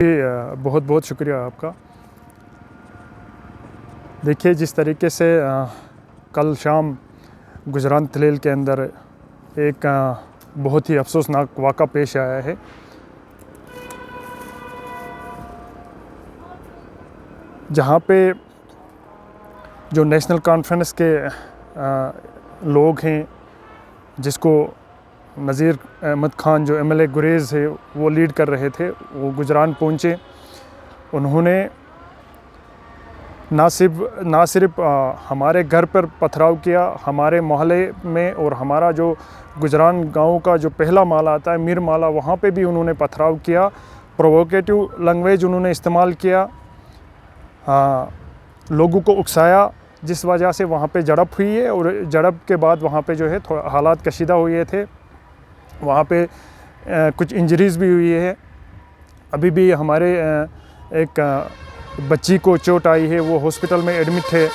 बहुत बहुत शुक्रिया आपका। देखिए, जिस तरीके से कल शाम गुजरान तहसील के अंदर एक बहुत ही अफसोसनाक वाक़ा पेश आया है, जहाँ पे जो नेशनल कॉन्फ्रेंस के लोग हैं, जिसको नज़ीर अहमद ख़ान जो MLA गुरेज़ है वो लीड कर रहे थे, वो गुजरान पहुँचे। उन्होंने ना सिर्फ हमारे घर पर पथराव किया, हमारे मोहल्ले में, और हमारा जो गुजरान गांव का जो पहला माला आता है मीर माला, वहाँ पे भी उन्होंने पथराव किया। प्रोवोकेटिव लैंग्वेज उन्होंने इस्तेमाल किया, लोगों को उकसाया, जिस वजह से वहाँ पे झड़प हुई है। और झड़प के बाद वहाँ पे जो है थोड़ा हालात कशीदा हुए थे, वहाँ पे कुछ इंजरीज़ भी हुई है। अभी भी हमारे एक बच्ची को चोट आई है, वो हॉस्पिटल में एडमिट है।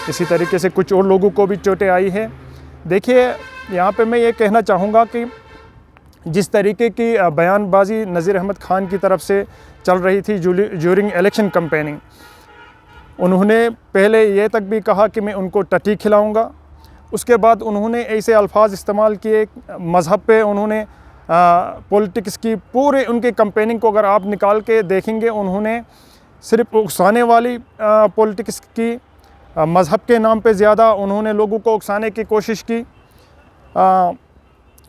इसी तरीके से कुछ और लोगों को भी चोटें आई है। देखिए, यहाँ पे मैं ये कहना चाहूँगा कि जिस तरीके की बयानबाजी नज़ीर अहमद ख़ान की तरफ से चल रही थी ज्यूरिंग इलेक्शन कैंपेनिंग, उन्होंने पहले ये तक भी कहा कि मैं उनको टटी खिलाऊँगा। उसके बाद उन्होंने ऐसे अल्फाज इस्तेमाल किए, मज़हब पे उन्होंने पॉलिटिक्स की पूरे उनके कैंपेनिंग को अगर आप निकाल के देखेंगे, उन्होंने सिर्फ उकसाने वाली पॉलिटिक्स की, मज़हब के नाम पे ज़्यादा उन्होंने लोगों को उकसाने की कोशिश की।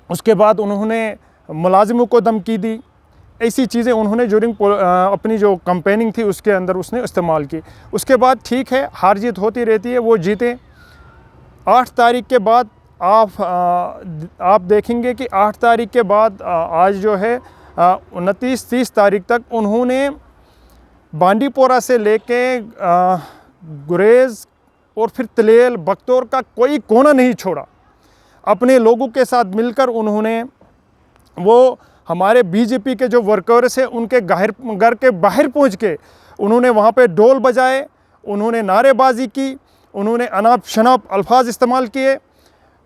उसके बाद उन्होंने मुलाजिमों को धमकी दी। ऐसी चीज़ें उन्होंने ज्यूरिंग अपनी जो कैंपेनिंग थी उसके अंदर उसने इस्तेमाल की। उसके बाद ठीक है, हार जीत होती रहती है, वो जीते। 8 तारीख के बाद आप देखेंगे कि 8 तारीख के बाद आज जो है 29-30 तारीख तक उन्होंने बांडीपोरा से लेके गुरेज़ और फिर तहसील बख्तौर का कोई कोना नहीं छोड़ा। अपने लोगों के साथ मिलकर उन्होंने वो हमारे बीजेपी के जो वर्कर्स हैं उनके घर के बाहर पहुंच के उन्होंने वहाँ पे ढोल बजाए, उन्होंने नारेबाजी की, उन्होंने अनाप शनाप अल्फाज इस्तेमाल किए,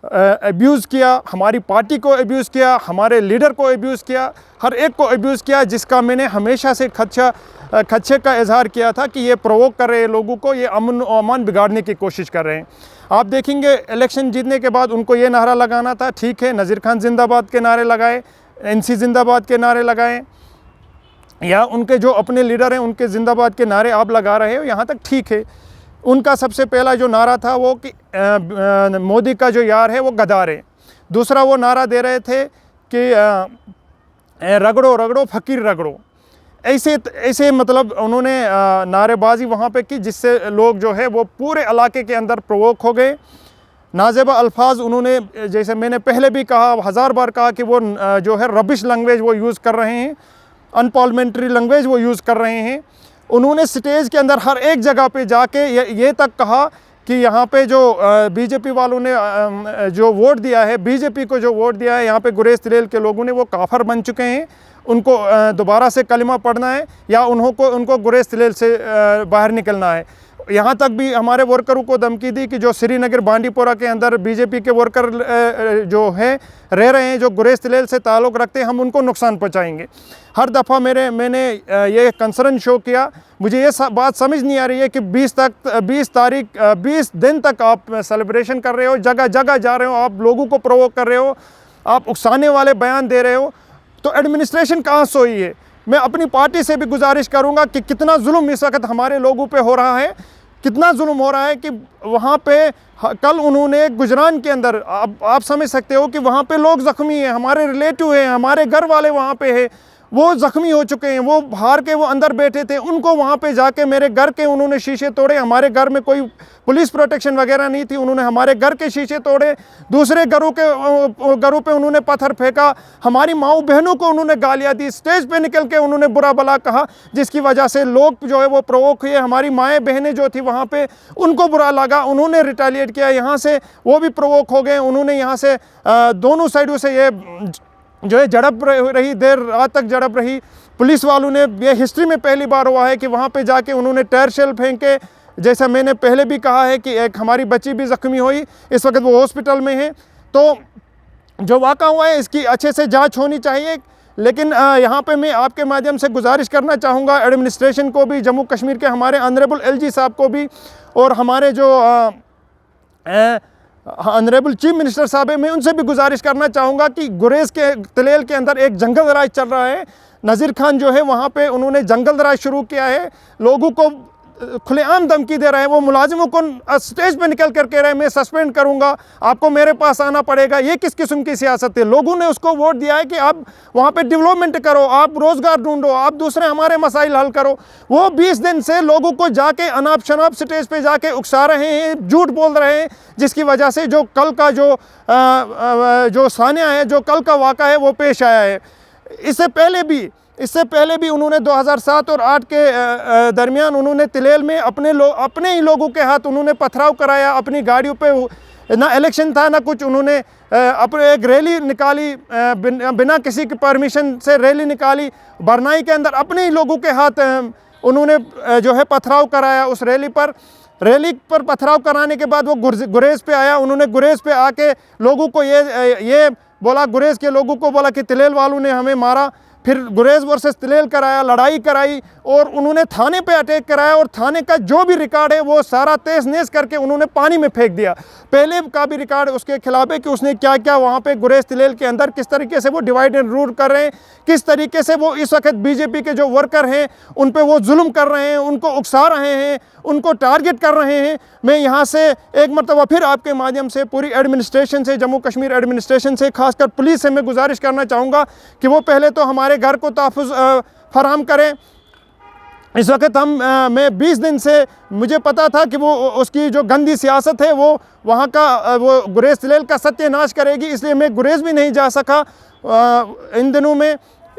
अब्यूज़ किया, हमारी पार्टी को अब्यूज़ किया, हमारे लीडर को अब्यूज़ किया, हर एक को अब्यूज़ किया, जिसका मैंने हमेशा से खदशे का इजहार किया था कि ये प्रोवोक कर रहे हैं लोगों को, ये अमन बिगाड़ने की कोशिश कर रहे हैं। आप देखेंगे इलेक्शन जीतने के बाद उनको ये नारा लगाना था, ठीक है, नज़ीर खान जिंदाबाद के नारे लगाए, NC जिंदाबाद के नारे लगाए, या उनके जो अपने लीडर हैं उनके जिंदाबाद के नारे आप लगा रहे हो, यहाँ तक ठीक है। उनका सबसे पहला जो नारा था वो कि मोदी का जो यार है वो गद्दार है। दूसरा वो नारा दे रहे थे कि रगड़ो रगड़ो फ़कीर रगड़ो। ऐसे मतलब उन्होंने नारेबाजी वहाँ पे की, जिससे लोग जो है वो पूरे इलाके के अंदर प्रोवोक हो गए। नाजेबा अल्फाज उन्होंने, जैसे मैंने पहले भी कहा, 1000 बार कहा कि वो जो है रबिश लैंग्वेज वो यूज़ कर रहे हैं, अनपार्लियामेंट्री लैंग्वेज वो यूज़ कर रहे हैं। उन्होंने स्टेज के अंदर हर एक जगह पे जाके ये तक कहा कि यहाँ पे जो बीजेपी वालों ने जो वोट दिया है, बीजेपी को जो वोट दिया है, यहाँ पे गुरेज़ तहसील के लोगों ने, वो काफर बन चुके हैं, उनको दोबारा से कलिमा पढ़ना है या उनको गुरेज़ तहसील से बाहर निकलना है। यहाँ तक भी हमारे वर्करों को धमकी दी कि जो श्रीनगर बांडीपोरा के अंदर बीजेपी के वर्कर जो हैं रह रहे हैं, जो गुरेज़ तहसील से ताल्लुक़ रखते हैं, हम उनको नुकसान पहुँचाएंगे। हर दफ़ा मैंने ये कंसर्न शो किया। मुझे ये बात समझ नहीं आ रही है कि 20 दिन तक आप सेलिब्रेशन कर रहे हो, जगह जगह जा रहे हो, आप लोगों को प्रोवोक कर रहे हो, आप उकसाने वाले बयान दे रहे हो, तो एडमिनिस्ट्रेशन कहाँ सोई है। मैं अपनी पार्टी से भी गुजारिश करूँगा कि कितना जुल्म इस वक्त हमारे लोगों पे हो रहा है, कितना जुल्म हो रहा है कि वहाँ पे कल उन्होंने गुजरान के अंदर, आप समझ सकते हो कि वहाँ पे लोग ज़ख्मी हैं, हमारे रिलेटिव हैं, हमारे घर वाले वहाँ पे हैं, वो ज़ख्मी हो चुके हैं, वो बाहर के वो अंदर बैठे थे, उनको वहाँ पे जाके मेरे घर के उन्होंने शीशे तोड़े। हमारे घर में कोई पुलिस प्रोटेक्शन वगैरह नहीं थी, उन्होंने हमारे घर के शीशे तोड़े, दूसरे घरों पे उन्होंने पत्थर फेंका, हमारी माओ बहनों को उन्होंने गालियाँ दी, स्टेज पे निकल के उन्होंने बुरा भला कहा, जिसकी वजह से लोग जो है वो प्रोवोक हुए। हमारी माएँ बहनें जो थी वहाँ पे, उनको बुरा लगा, उन्होंने रिटेलिएट किया, यहाँ से वो भी प्रोवोक हो गए। उन्होंने यहाँ से दोनों साइडों से ये जो है झड़प रही, देर रात तक झड़प रही। पुलिस वालों ने, ये हिस्ट्री में पहली बार हुआ है कि वहाँ पे जाके उन्होंने टायर शेल फेंके। जैसा मैंने पहले भी कहा है कि एक हमारी बच्ची भी ज़ख्मी हुई, इस वक्त वो हॉस्पिटल में है। तो जो वाक़ा हुआ है इसकी अच्छे से जांच होनी चाहिए। लेकिन यहाँ पे मैं आपके माध्यम से गुजारिश करना चाहूँगा एडमिनिस्ट्रेशन को भी, जम्मू कश्मीर के हमारे ऑनरेबल LG साहब को भी, और हमारे जो ऑनरेबल चीफ मिनिस्टर साहब है, मैं उनसे भी गुजारिश करना चाहूँगा कि गुरेज़ के तलेल के अंदर एक जंगल राज चल रहा है। नज़ीर खान जो है वहाँ पे उन्होंने जंगल राज शुरू किया है, लोगों को खुलेआम धमकी दे रहे हैं, वो मुलाजिमों को स्टेज पे निकल कर कह रहे हैं मैं सस्पेंड करूंगा, आपको मेरे पास आना पड़ेगा। ये किस किस्म की सियासत है? लोगों ने उसको वोट दिया है कि आप वहाँ पे डेवलपमेंट करो, आप रोज़गार ढूंढो, आप दूसरे हमारे मसाइल हल करो। वो 20 दिन से लोगों को जाके अनाप शनाप स्टेज पे जाके उकसा रहे हैं, झूठ बोल रहे हैं, जिसकी वजह से जो कल का जो सानिया है, जो कल का वाक़ा है वो पेश आया है। इससे पहले भी उन्होंने 2007 और 8 के दरमियान उन्होंने तिलेल में अपने ही लोगों के हाथ उन्होंने पथराव कराया, अपनी गाड़ियों पे ना इलेक्शन था ना कुछ, उन्होंने अपने एक रैली निकाली, बिना किसी की परमिशन से रैली निकाली, बरनाई के अंदर अपने ही लोगों के हाथ उन्होंने जो है पथराव कराया। उस रैली पर पथराव कराने के बाद वो गुरेज़ पे आया, उन्होंने गुरेज़ पे आके लोगों को ये बोला, गुरेज़ के लोगों को बोला कि तिलेल वालों ने हमें मारा, फिर गुरेज़ वर्सेस तिलेल कराया, लड़ाई कराई, और उन्होंने थाने पे अटैक कराया, और थाने का जो भी रिकॉर्ड है वो सारा तहस नहस करके उन्होंने पानी में फेंक दिया। पहले का भी रिकॉर्ड उसके खिलाफ है कि उसने क्या क्या वहाँ पे गुरेज़ तिलेल के अंदर किस तरीके से वो डिवाइड एंड रूल कर रहे हैं, किस तरीके से वो इस वक्त बीजेपी के जो वर्कर हैं उन पे वो जुल्म कर रहे हैं, उनको उकसा रहे हैं, उनको टारगेट कर रहे हैं। मैं यहाँ से एक मरतबा फिर आपके माध्यम से पूरी एडमिनिस्ट्रेशन से, जम्मू कश्मीर एडमिनिस्ट्रेशन से, खासकर पुलिस से मैं गुजारिश करना चाहूँगा कि वो पहले तो हमारे घर को तहफ़्फ़ुज़ फराहम करें। इस वक्त मैं 20 दिन से मुझे पता था कि वो उसकी जो गंदी सियासत है वो वहाँ का वो गुरेज़ तिलेल का सत्यानाश करेगी, इसलिए मैं गुरेज़ भी नहीं जा सका इन दिनों में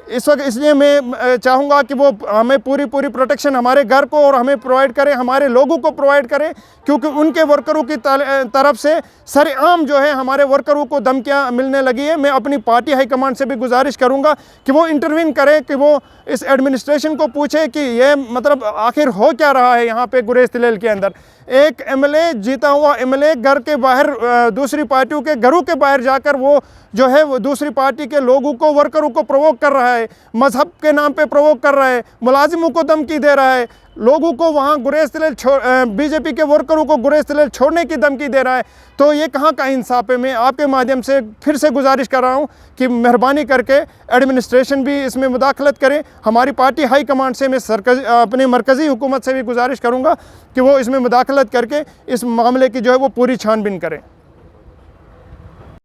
इस वक्त। इसलिए मैं चाहूँगा कि वो हमें पूरी प्रोटेक्शन हमारे घर को और हमें प्रोवाइड करें, हमारे लोगों को प्रोवाइड करें, क्योंकि उनके वर्करों की तरफ से सरेआम जो है हमारे वर्करों को धमकियाँ मिलने लगी है। मैं अपनी पार्टी हाईकमांड से भी गुजारिश करूँगा कि वो इंटरवीन करें, कि वो इस एडमिनिस्ट्रेशन को पूछे कि ये मतलब आखिर हो क्या रहा है यहाँ पे गुरेज़ तिलेल के अंदर। एक MLA, जीता हुआ MLA घर के बाहर दूसरी पार्टियों के घरों के बाहर जाकर वो जो है वो दूसरी पार्टी के लोगों को, वर्करों को प्रोवोक कर रहा है, मजहब के नाम पे प्रोवोक कर रहा है, मुलाजिमों को धमकी दे रहा है, लोगों को वहाँ गुरेज़ तिलेल बीजेपी के वर्करों को गुरेज़ तिलेल छोड़ने की धमकी दे रहा है। तो ये कहाँ का इंसाफ है? मैं आपके माध्यम से फिर से गुजारिश कर रहा हूँ कि मेहरबानी करके एडमिनिस्ट्रेशन भी इसमें मुदाखलत करें। हमारी पार्टी हाई कमांड से मैं अपने मरकज़ी हुकूमत से भी गुजारिश करूँगा कि वो इसमें मुदाखलत करके इस मामले की जो है वो पूरी छानबीन करें।